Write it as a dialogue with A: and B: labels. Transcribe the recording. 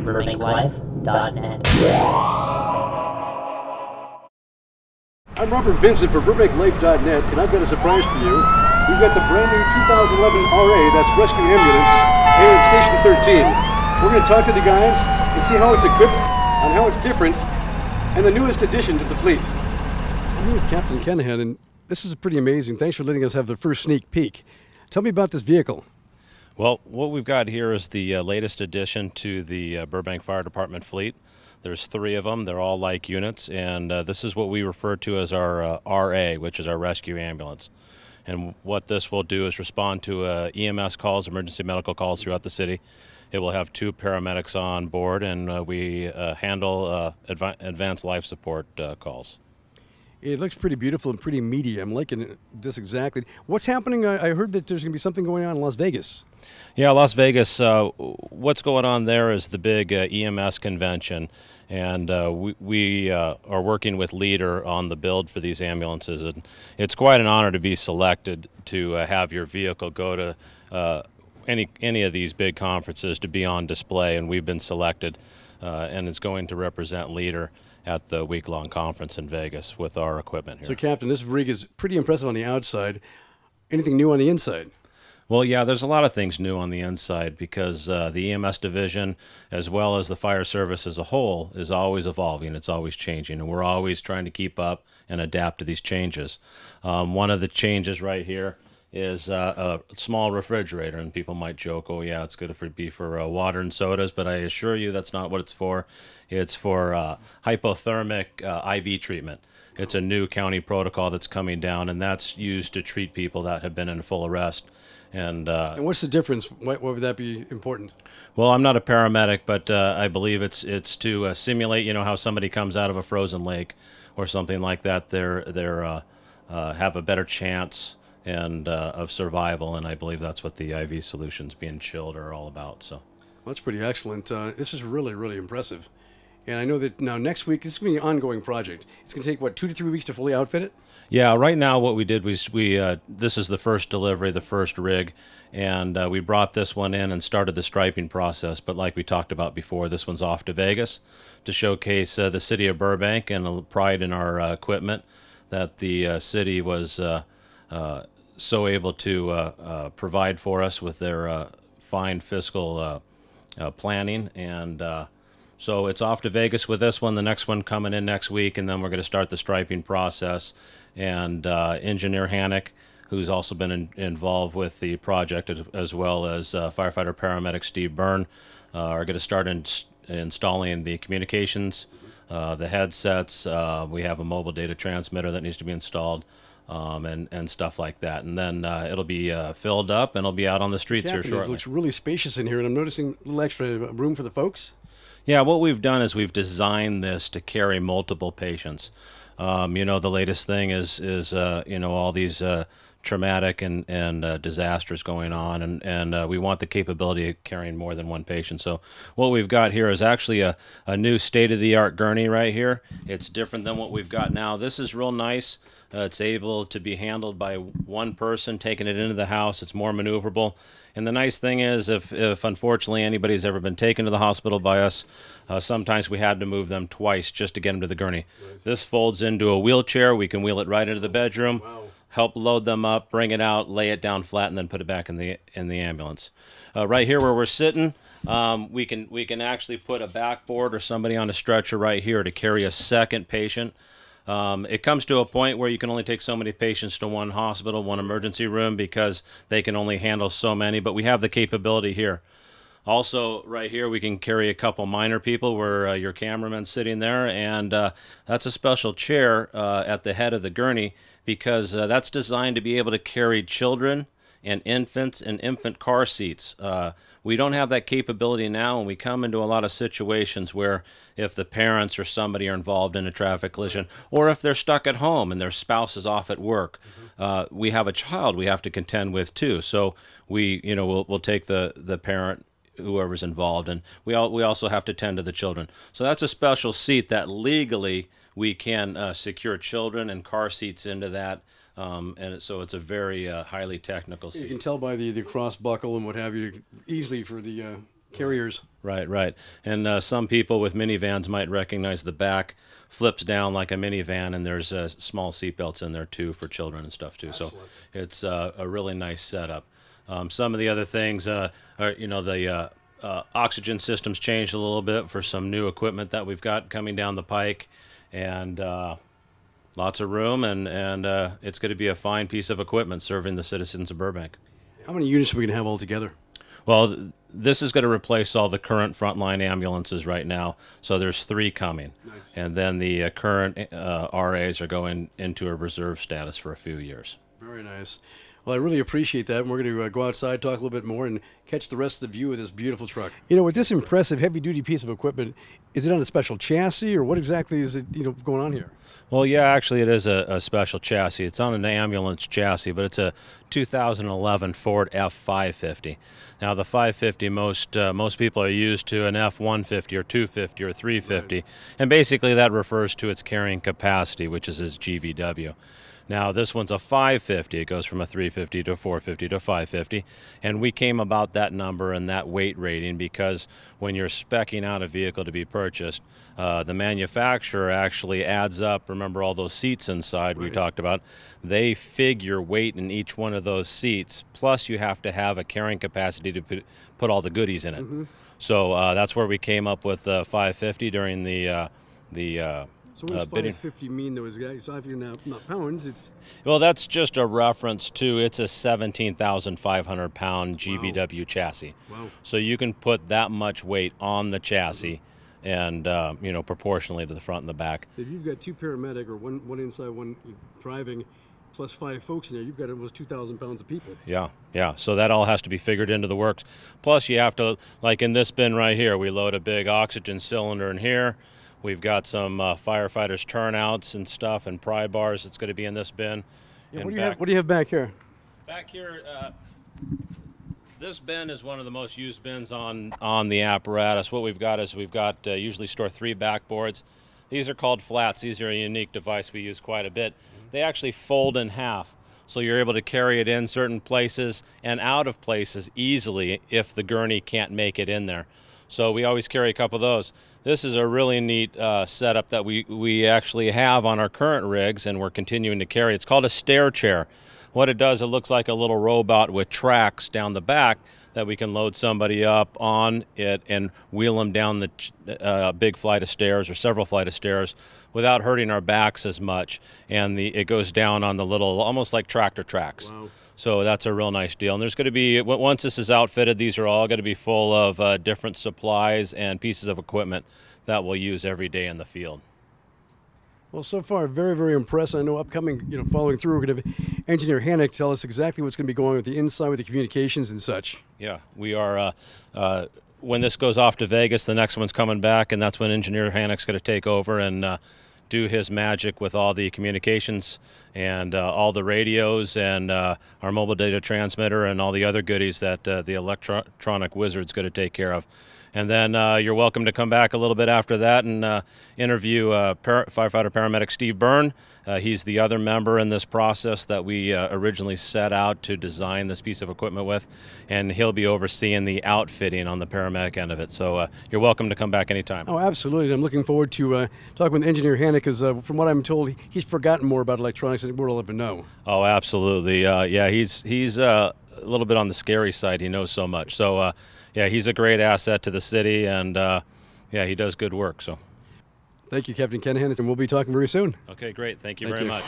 A: BurbankLIFE.net.
B: I'm Robert Vincent for BurbankLIFE.net, and I've got a surprise for you. We've got the brand new 2011 RA, that's Rescue Ambulance, here at Station 13. We're going to talk to the guys and see how it's equipped, on how it's different, and the newest addition to the fleet. I'm here with Captain Kenahan, and this is pretty amazing. Thanks for letting us have the first sneak peek. Tell me about this vehicle.
C: Well, what we've got here is the latest addition to the Burbank Fire Department fleet. There's 3 of them. They're all like units, and this is what we refer to as our RA, which is our rescue ambulance. And what this will do is respond to EMS calls, emergency medical calls throughout the city. It will have 2 paramedics on board, and we handle advanced life support calls.
B: It looks pretty beautiful and pretty meaty. I'm liking this exactly. What's happening? I heard that there's going to be something going on in Las Vegas.
C: Yeah, Las Vegas, what's going on there is the big EMS convention, and we are working with Leader on the build for these ambulances. And it's quite an honor to be selected to have your vehicle go to any of these big conferences to be on display, and we've been selected, and it's going to represent Leader at the week-long conference in Vegas with our equipment here.
B: So, Captain, this rig is pretty impressive on the outside. Anything new on the inside?
C: Well, yeah, there's a lot of things new on the inside because the EMS division, as well as the fire service as a whole, is always evolving. It's always changing, and we're always trying to keep up and adapt to these changes. One of the changes right here is a small refrigerator, and people might joke, oh yeah, it's good to be for water and sodas, but I assure you that's not what it's for. It's for hypothermic IV treatment. It's a new county protocol that's coming down, and that's used to treat people that have been in full arrest. And
B: what's the difference? Why would that be important?
C: Well, I'm not a paramedic, but I believe it's to simulate, you know, how somebody comes out of a frozen lake or something like that. They're have a better chance and of survival, and I believe that's what the IV solutions being chilled are all about. So,
B: well, that's pretty excellent. This is really, really impressive. And I know that now next week, this is going to be an ongoing project. It's going to take, what, 2 to 3 weeks to fully outfit it?
C: Yeah, right now what we did was this is the first delivery, the first rig, and we brought this one in and started the striping process. But like we talked about before, this one's off to Vegas to showcase the city of Burbank and pride in our equipment that the city was so able to provide for us with their fine fiscal planning. And so it's off to Vegas with this one, the next one coming in next week, and then we're going to start the striping process. And Engineer Hannock, who's also been involved with the project, as well as firefighter paramedic Steve Byrne, are going to start installing the communications, the headsets. We have a mobile data transmitter that needs to be installed. And stuff like that, and then it'll be filled up and it'll be out on the streets here shortly.
B: It looks really spacious in here, and I'm noticing a little extra room for the folks.
C: Yeah, what we've done is we've designed this to carry multiple patients. You know, the latest thing is you know, all these traumatic and disasters going on, and we want the capability of carrying more than one patient. So what we've got here is actually a new state-of-the-art gurney right here. It's different than what we've got now. This is real nice. It's able to be handled by one person, taking it into the house. It's more maneuverable. And the nice thing is, if unfortunately anybody's ever been taken to the hospital by us, sometimes we had to move them twice just to get them to the gurney. Nice. This folds into a wheelchair. We can wheel it right into the bedroom, wow. Help load them up, bring it out, lay it down flat, and then put it back in the ambulance. Right here where we're sitting, we can actually put a backboard or somebody on a stretcher right here to carry a second patient. It comes to a point where you can only take so many patients to one hospital, one emergency room, because they can only handle so many, but we have the capability here. Also, right here, we can carry a couple minor people where your cameraman's sitting there, and that's a special chair at the head of the gurney because that's designed to be able to carry children and infants and infant car seats. We don't have that capability now, and we come into a lot of situations where if the parents or somebody are involved in a traffic collision, or if they're stuck at home and their spouse is off at work, we have a child we have to contend with too. So we'll take the parent, whoever's involved, and we also have to tend to the children. So that's a special seat that legally we can secure children and car seats into that. And so it's a very highly technical seat.
B: You can tell by the cross buckle and what have you easily for the carriers.
C: Right, right. And some people with minivans might recognize the back flips down like a minivan, and there's small seatbelts in there too for children and stuff too.
B: Excellent.
C: So it's a really nice setup. Some of the other things are, you know, the oxygen system's changed a little bit for some new equipment that we've got coming down the pike, and lots of room, and it's going to be a fine piece of equipment serving the citizens of Burbank.
B: How many units are we going to have altogether?
C: Well, this is going to replace all the current frontline ambulances right now, so there's 3 coming.
B: Nice.
C: And then the current RAs are going into a reserve status for a few years.
B: Very nice. Well, I really appreciate that, and we're going to go outside, talk a little bit more, and catch the rest of the view of this beautiful truck. You know, with this impressive heavy-duty piece of equipment, is it on a special chassis, or what exactly is it, you know, going on here?
C: Well, yeah, actually it is a special chassis. It's on an ambulance chassis, but it's a 2011 Ford F550. Now, the 550, most people are used to an F150 or 250 or 350, right. And basically that refers to its carrying capacity, which is its GVW. Now, this one's a 550. It goes from a 350 to a 450 to a 550. And we came about that number and that weight rating because when you're speccing out a vehicle to be purchased, the manufacturer actually adds up, remember all those seats inside we talked about, they figure weight in each one of those seats, plus you have to have a carrying capacity to put all the goodies in it. Mm-hmm. So that's where we came up with 550 during the
B: So what does 550 mean, though? Is it not pounds? It's
C: well, that's just a reference to it's a 17,500 pound GVW chassis.
B: Wow.
C: So you can put that much weight on the chassis, and you know, proportionally to the front and the back.
B: If you've got 2 paramedic or one inside, one driving, plus 5 folks in there, you've got almost 2,000 pounds of people.
C: Yeah, yeah. So that all has to be figured into the works. Plus, you have to, like in this bin right here, we load a big oxygen cylinder in here. We've got some firefighters' turnouts and stuff and pry bars that's going to be in this bin.
B: Yeah, what do you have back here?
C: Back here, this bin is one of the most used bins on the apparatus. What we've got is usually store 3 backboards. These are called flats. These are a unique device we use quite a bit. They actually fold in half, so you're able to carry it in certain places and out of places easily if the gurney can't make it in there. So we always carry a couple of those. This is a really neat setup that we actually have on our current rigs, and we're continuing to carry. It's called a stair chair. What it does, it looks like a little robot with tracks down the back that we can load somebody up on it and wheel them down the big flight of stairs or several flight of stairs without hurting our backs as much. And it goes down on the little, almost like tractor tracks.
B: Wow.
C: So that's a real nice deal. And there's going to be, once this is outfitted, these are all going to be full of different supplies and pieces of equipment that we'll use every day in the field.
B: Well, so far, very, very impressed. I know upcoming, you know, following through, we're going to have Engineer Hannick tell us exactly what's going to be going on with the inside, with the communications and such.
C: Yeah, we are, when this goes off to Vegas, the next one's coming back, and that's when Engineer Hannick's going to take over and do his magic with all the communications and all the radios and our mobile data transmitter and all the other goodies that the electronic wizard's going to take care of. And then you're welcome to come back a little bit after that and interview firefighter paramedic Steve Byrne. He's the other member in this process that we originally set out to design this piece of equipment with, and he'll be overseeing the outfitting on the paramedic end of it. So you're welcome to come back anytime.
B: Oh, absolutely. I'm looking forward to talking with Engineer Hannick, because from what I'm told, he's forgotten more about electronics than we'll ever know.
C: Oh, absolutely. Yeah, he's a little bit on the scary side. He knows so much. So yeah, he's a great asset to the city, and yeah, he does good work. So,
B: thank you, Captain Ken Hannick, and we'll be talking very soon.
C: Okay, great. Thank you very much.